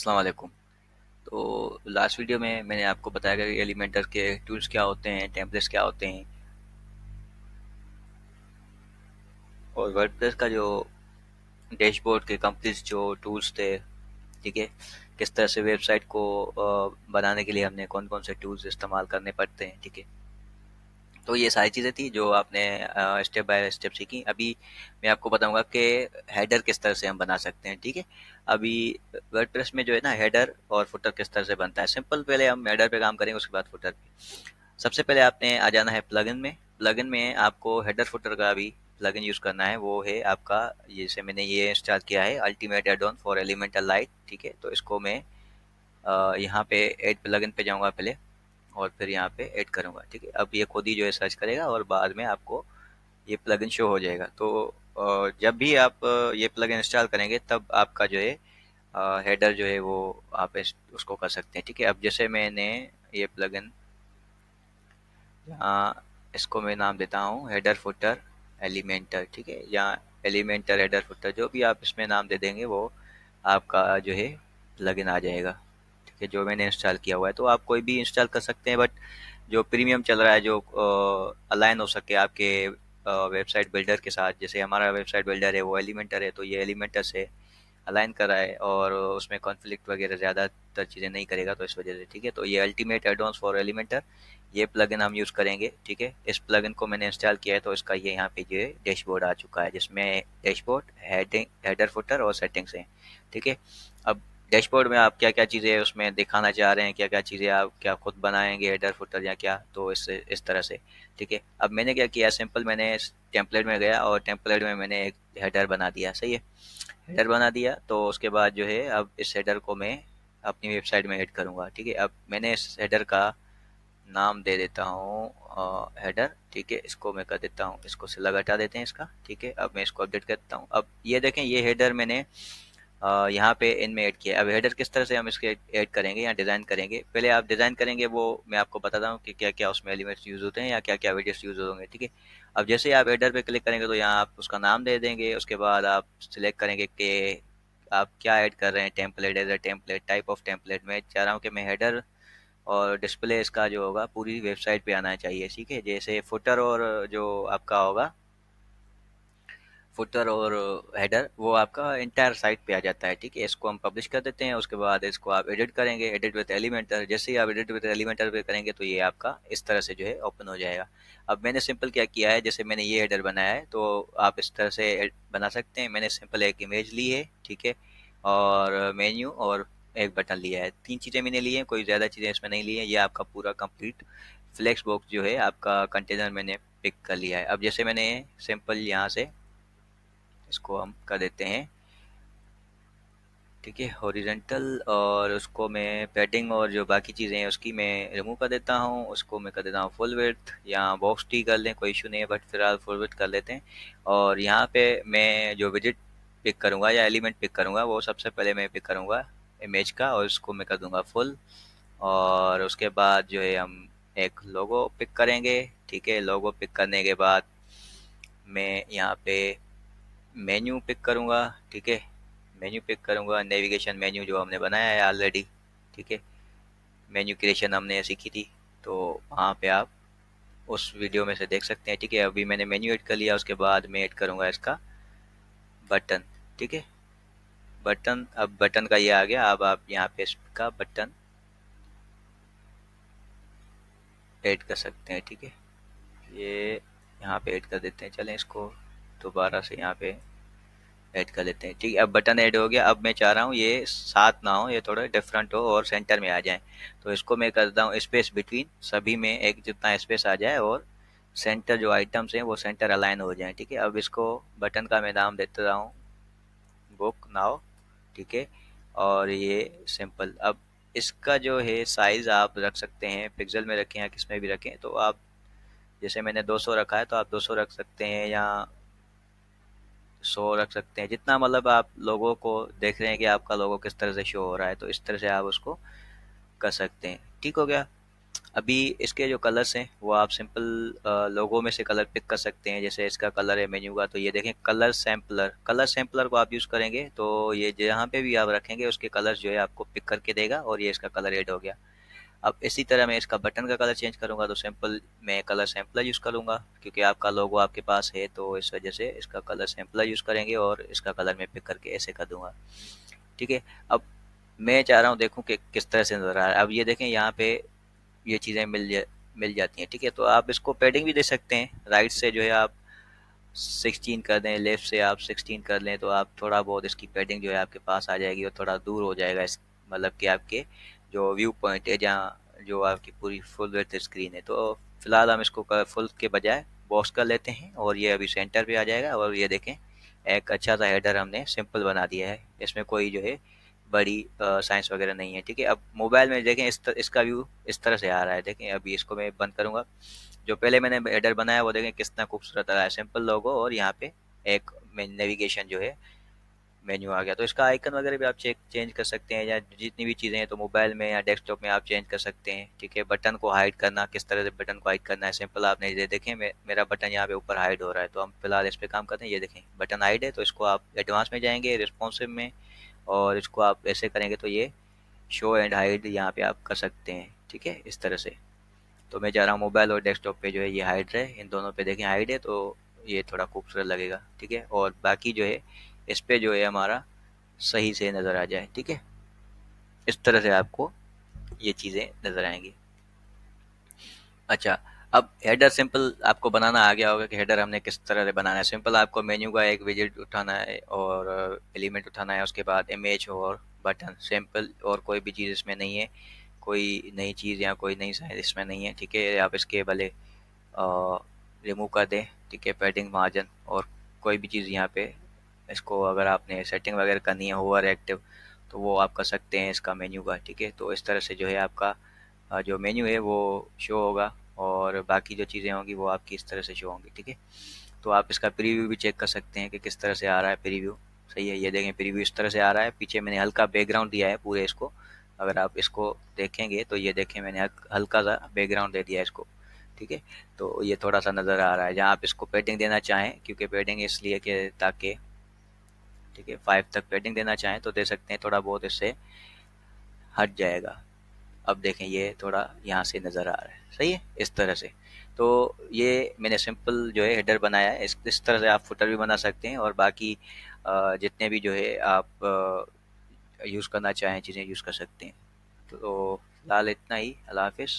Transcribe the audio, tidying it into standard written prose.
अस्सलाम वालेकुम। तो लास्ट वीडियो में मैंने आपको बताया कि एलिमेंटर के टूल्स क्या होते हैं, टेम्पलेट्स क्या होते हैं और वर्डप्रेस का जो डैशबोर्ड के कंप्लीट जो टूल्स थे, ठीक है, किस तरह से वेबसाइट को बनाने के लिए हमने कौन कौन से टूल्स इस्तेमाल करने पड़ते हैं, ठीक है। तो ये सारी चीज़ें थी जो आपने स्टेप बाय स्टेप सीखी। अभी मैं आपको बताऊंगा कि हेडर किस तरह से हम बना सकते हैं, ठीक है। अभी वर्डप्रेस में जो है ना, हेडर और फुटर किस तरह से बनता है, सिंपल। पहले हम हेडर पे काम करेंगे, उसके बाद फुटर पे। सबसे पहले आपने आ जाना है प्लगइन में। प्लगइन में आपको हेडर फुटर का भी प्लगइन यूज़ करना है, वो है आपका, जैसे मैंने ये इंस्टॉल किया है, ultimate add on for elemental light, ठीक है। तो इसको मैं यहाँ पे ऐड प्लगइन पे जाऊँगा पहले, और फिर यहाँ पे ऐड करूँगा, ठीक है। अब ये खुद ही जो है सर्च करेगा और बाद में आपको ये प्लगइन शो हो जाएगा। तो जब भी आप ये प्लगइन इंस्टॉल करेंगे तब आपका जो है हेडर जो है वो आप उसको कर सकते हैं, ठीक है। अब जैसे मैंने ये प्लगइन यहाँ, इसको मैं नाम देता हूँ हेडर फुटर एलिमेंटर, ठीक है। या एलिमेंटर हेडर फुटर, जो भी आप इसमें नाम दे देंगे वो आपका जो है प्लगइन आ जाएगा, ठीक है, जो मैंने इंस्टॉल किया हुआ है। तो आप कोई भी इंस्टॉल कर सकते हैं, बट जो प्रीमियम चल रहा है, जो अलाइन हो सके आपके वेबसाइट बिल्डर के साथ, जैसे हमारा वेबसाइट बिल्डर है वो एलिमेंटर है, तो ये एलिमेंटर से अलाइन कर रहा है और उसमें कॉन्फ्लिक्ट वगैरह ज़्यादातर चीज़ें नहीं करेगा, तो इस वजह से, ठीक है। तो ये अल्टीमेट एडवांस फॉर एलिमेंटर, ये प्लगइन हम यूज़ करेंगे, ठीक है। इस प्लगइन को मैंने इंस्टॉल किया है, तो इसका ये यहाँ पे जो है डैशबोर्ड आ चुका है, जिसमें डैशबोर्ड, हेडिंग, हेडर फुटर और सेटिंग्स हैं, ठीक है। अब डैशबोर्ड में आप क्या क्या चीज़ें उसमें दिखाना चाह रहे हैं, क्या क्या चीज़ें आप क्या खुद बनाएंगे हेडर फुटर या क्या, तो इस तरह से, ठीक है। अब मैंने क्या किया, सिंपल, मैंने टेम्पलेट में गया और टेम्पलेट में मैंने एक हेडर बना दिया, सही है। हेडर बना दिया, तो उसके बाद जो है अब इस हेडर को मैं अपनी वेबसाइट में ऐड करूँगा, ठीक है। अब मैंने इस हेडर का नाम दे देता हूँ हेडर, ठीक है। इसको मैं कर देता हूँ, इसको सिला हटा देते हैं इसका, ठीक है। अब मैं इसको अपडेट करता हूँ। अब ये देखें, ये हेडर मैंने यहाँ पे इनमें ऐड किया। अब हेडर किस तरह से हम इसके ऐड करेंगे या डिज़ाइन करेंगे, पहले आप डिज़ाइन करेंगे वो मैं आपको बताता हूँ कि क्या क्या उसमें एलिमेंट्स यूज़ होते हैं या क्या क्या विजेट्स यूज़ होंगे, ठीक है। अब जैसे ही आप हेडर पे क्लिक करेंगे तो यहाँ आप उसका नाम दे देंगे, उसके बाद आप सिलेक्ट करेंगे कि आप क्या ऐड कर रहे हैं, template, as a template, type of template. मैं चाह रहा हूँ कि मैं हेडर और डिस्प्ले इसका जो होगा पूरी वेबसाइट पे आना चाहिए, ठीक है। जैसे फुटर और जो आपका होगा, फुटर और हेडर, वो आपका इंटायर साइट पे आ जाता है, ठीक है। इसको हम पब्लिश कर देते हैं, उसके बाद इसको आप एडिट करेंगे, एडिट विद एलिमेंटर। जैसे ही आप एडिट विद एलिमेंटर पे करेंगे तो ये आपका इस तरह से जो है ओपन हो जाएगा। अब मैंने सिंपल क्या किया है, जैसे मैंने ये हेडर बनाया है, तो आप इस तरह से बना सकते हैं। मैंने सिंपल एक इमेज ली है, ठीक है, और मेन्यू और एक बटन लिया है, तीन चीज़ें मैंने ली हैं, कोई ज़्यादा चीज़ें इसमें नहीं ली हैं। ये आपका पूरा कंप्लीट फ्लेक्स बॉक्स जो है आपका कंटेनर मैंने पिक कर लिया है। अब जैसे मैंने सिंपल यहाँ से इसको हम कर देते हैं, ठीक है, हॉरिजेंटल, और उसको मैं पैडिंग और जो बाकी चीज़ें हैं उसकी मैं रिमूव कर देता हूँ। उसको मैं कर देता हूँ फुल विड्थ, या बॉक्स टी कर लें, कोई इशू नहीं है, बट फिलहाल फुल विड्थ कर लेते हैं। और यहाँ पे मैं जो विजिट पिक करूँगा या एलिमेंट पिक करूँगा, वो सबसे पहले मैं पिक करूँगा इमेज का, और उसको मैं कर दूँगा फुल। और उसके बाद जो है हम एक लोगो पिक करेंगे, ठीक है। लोगो पिक करने के बाद मैं यहाँ पे मेन्यू पिक करूँगा, ठीक है। मेन्यू पिक करूँगा, नेविगेशन मेन्यू जो हमने बनाया है ऑलरेडी, ठीक है। मेन्यू क्रिएशन हमने सीखी थी, तो वहाँ पे आप उस वीडियो में से देख सकते हैं, ठीक है। अभी मैंने मेन्यू ऐड कर लिया, उसके बाद मैं ऐड करूँगा इसका बटन, ठीक है। बटन, अब बटन का ये आ गया। अब आप यहाँ पे इसका बटन ऐड कर सकते हैं, ठीक है। ये यहाँ पे ऐड कर देते हैं, चलें इसको दोबारा से यहाँ पे ऐड कर लेते हैं, ठीक है। अब बटन ऐड हो गया। अब मैं चाह रहा हूँ ये साथ ना हो, ये थोड़ा डिफरेंट हो और सेंटर में आ जाए, तो इसको मैं करता हूँ स्पेस बिटवीन, सभी में एक जितना स्पेस आ जाए और सेंटर जो आइटम्स हैं वो सेंटर अलाइन हो जाए, ठीक है। अब इसको बटन का मैं नाम देता हूँ बुक नाउ, ठीक है। और ये सिंपल। अब इसका जो है साइज़ आप रख सकते हैं, पिक्सल में रखें या किस में भी रखें, तो आप, जैसे मैंने 200 रखा है तो आप 200 रख सकते हैं, या 100 रख सकते हैं, जितना मतलब आप लोगों को देख रहे हैं कि आपका लोगो किस तरह से शो हो रहा है, तो इस तरह से आप उसको कर सकते हैं, ठीक हो गया। अभी इसके जो कलर्स हैं वो आप सिंपल लोगो में से कलर पिक कर सकते हैं। जैसे इसका कलर है मेन्यू का, तो ये देखें कलर सैम्पलर को आप यूज़ करेंगे तो ये जहाँ पे भी आप रखेंगे उसके कलर्स जो है आपको पिक करके देगा, और ये इसका कलर ऐड हो गया। अब इसी तरह मैं इसका बटन का कलर चेंज करूँगा तो सिंपल मैं कलर सैम्पलर यूज़ करूँगा, क्योंकि आपका लोगो आपके पास है तो इस वजह से इसका कलर सैम्पलर यूज़ करेंगे और इसका कलर मैं पिक करके ऐसे कर दूँगा। ठीक है। अब मैं चाह रहा हूँ देखूँ कि किस तरह से नज़र आ रहा है। अब ये देखें यहाँ पे ये चीज़ें मिल जाती हैं। ठीक है, तो आप इसको पैडिंग भी दे सकते हैं। राइट से जो है आप 16 कर दें, लेफ्ट से आप 16 कर लें, तो आप थोड़ा बहुत इसकी पैडिंग जो है आपके पास आ जाएगी और थोड़ा दूर हो जाएगा इस मतलब कि आपके जो व्यू पॉइंट है जहाँ जो आपकी पूरी फुल विड्थ स्क्रीन है। तो फिलहाल हम इसको फुल के बजाय बॉक्स कर लेते हैं और ये अभी सेंटर पे आ जाएगा। और ये देखें एक अच्छा सा हेडर हमने सिंपल बना दिया है, इसमें कोई जो है बड़ी साइंस वगैरह नहीं है। ठीक है, अब मोबाइल में देखें इसका व्यू इस तरह से आ रहा है। देखें अभी इसको मैं बंद करूँगा। जो पहले मैंने हेडर बनाया वो देखें कितना खूबसूरत आ रहा है, सिंपल लोगो और यहाँ पे एक नेविगेशन जो है मेन्यू आ गया। तो इसका आइकन वगैरह भी आप चेंज कर सकते हैं, या जितनी भी चीज़ें हैं तो मोबाइल में या डेस्कटॉप में आप चेंज कर सकते हैं। ठीक है, बटन को हाइड करना, किस तरह से बटन को हाइड करना है सिंपल आपने ये देखें मेरा बटन यहाँ पे ऊपर हाइड हो रहा है, तो हम फिलहाल इस पे काम करते हैं। ये देखें बटन हाइड है, तो इसको आप एडवांस में जाएंगे रिस्पॉन्सिव में, और इसको आप ऐसे करेंगे तो ये शो एंड हाइड यहाँ पे आप कर सकते हैं। ठीक है, इस तरह से। तो मैं चाह रहा हूँ मोबाइल और डेस्कटॉप पे जो है ये हाइड रहे, इन दोनों पे देखें हाइड है तो ये थोड़ा खूबसूरत लगेगा। ठीक है, और बाकी जो है इस पे जो है हमारा सही से नज़र आ जाए। ठीक है, इस तरह से आपको ये चीज़ें नज़र आएंगी। अच्छा, अब हेडर सिंपल आपको बनाना आ गया होगा कि हेडर हमने किस तरह से बनाना है। सिंपल आपको मेन्यू का एक विजेट उठाना है और एलिमेंट उठाना है, उसके बाद इमेज और बटन सिंपल, और कोई भी चीज़ इसमें नहीं है, कोई नई चीज़ या कोई नई साइज इसमें नहीं है। ठीक है, आप इसके भले रिमूव कर दें। ठीक है, पैडिंग मार्जिन और कोई भी चीज़ यहाँ पे इसको अगर आपने सेटिंग वगैरह करनी है ओवर एक्टिव तो वो आप कर सकते हैं इसका मेन्यू का। ठीक है, तो इस तरह से जो है आपका जो मेन्यू है वो शो होगा, और बाकी जो चीज़ें होंगी वो आपकी इस तरह से शो होंगी। ठीक है, तो आप इसका प्रीव्यू भी चेक कर सकते हैं कि किस तरह से आ रहा है प्रीव्यू। सही है, ये देखें प्रीव्यू इस तरह से आ रहा है। पीछे मैंने हल्का बैकग्राउंड दिया है पूरे इसको, अगर आप इसको देखेंगे तो ये देखें मैंने हल्का सा बैकग्राउंड दे दिया है इसको। ठीक है, तो ये थोड़ा सा नज़र आ रहा है। जहाँ आप इसको पेडिंग देना चाहें, क्योंकि पेडिंग इसलिए कि ताकि ठीक है 5 तक पेडिंग देना चाहें तो दे सकते हैं, थोड़ा बहुत इससे हट जाएगा। अब देखें ये थोड़ा यहाँ से नज़र आ रहा है। सही है, इस तरह से। तो ये मैंने सिंपल जो है हेडर बनाया है। इस तरह से आप फुटर भी बना सकते हैं, और बाकी जितने भी जो है आप यूज़ करना चाहें चीज़ें यूज़ कर सकते हैं। तो फिलहाल इतना ही। अल्लाह हाफिज़।